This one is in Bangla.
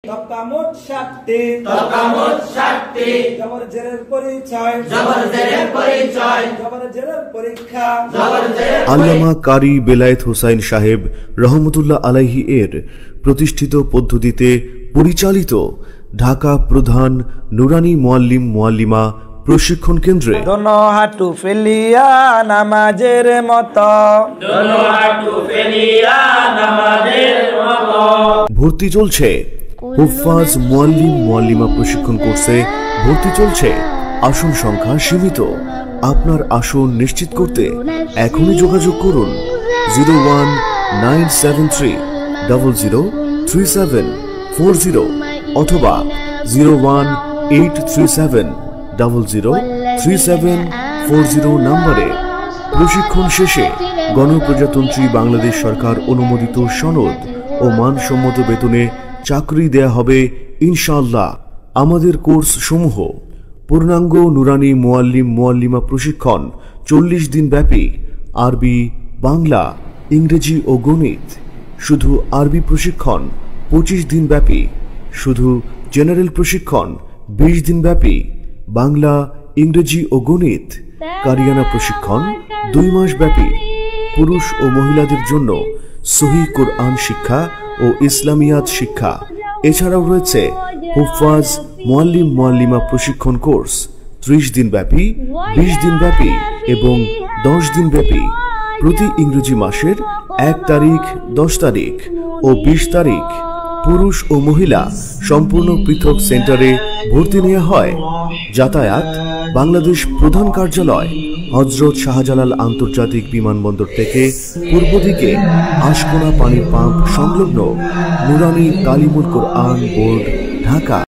তকামত সাতটি জবর জেরের পরিচয় জবর জেরের পরীক্ষা। আল্লামা কারি বেলায়েত হোসাইন সাহেব রহমতুল্লাহ আলাইহি এর প্রতিষ্ঠিত পদ্ধতিতে পরিচালিত ঢাকা প্রধান নুরানি মুআল্লিম মুআল্লিমা প্রশিক্ষণ কেন্দ্রে দোনো হাঁটু ফেলিয়া নামাজের মতো ভর্তি চলছে। হুফাজ মুআল্লিম মুআল্লিমা প্রশিক্ষণ কোর্সে ভর্তি চলছে। আসন সংখ্যা সীমিত। আপনার আসন নিশ্চিত করতে এখনই যোগাযোগ করুন 01973003740 অথবা 01837003740 নম্বরে। প্রশিক্ষণ শেষে গণপ্রজাতন্ত্রী বাংলাদেশ সরকার অনুমোদিত সনদ ও মানসম্মত বেতনে চাকরি দেয়া হবে ইনশাআল্লাহ। আমাদের কোর্স সমূহ: পূর্ণাঙ্গ নুরানি মুআল্লিম মুআল্লিমা প্রশিক্ষণ 40 দিন ব্যাপী, আরবি, বাংলা, ইংরেজি ও গণিত। শুধু আরবি প্রশিক্ষণ 25 দিন ব্যাপী। শুধু জেনারেল প্রশিক্ষণ 20 দিন ব্যাপী, বাংলা, ইংরেজি ও গণিত। কারিয়ানা প্রশিক্ষণ 2 মাস ব্যাপী। পুরুষ ও মহিলাদের জন্য সহিহ কোরআন শিক্ষা ও ইসলামিয়াত শিক্ষা। এছাড়াও রয়েছে হুফাজ মুআল্লিম মুআল্লিমা প্রশিক্ষণ কোর্স 30 দিন ব্যাপী, 20 দিন ব্যাপী এবং 10 দিন ব্যাপী। প্রতি ইংরেজি মাসের 1 তারিখ, 10 তারিখ ও 20 তারিখ পুরুষ ও মহিলা সম্পূর্ণ পৃথক সেন্টারে ভর্তি নেওয়া হয়। যাতায়াত: বাংলাদেশ প্রধান কার্যালয়, হযরত শাহজালাল আন্তর্জাতিক বিমানবন্দর থেকে পূর্ব দিকে আশকোনা পানির পাম্প সংলগ্ন নুরানি তালিমুল কোরআন বোর্ড, ঢাকা।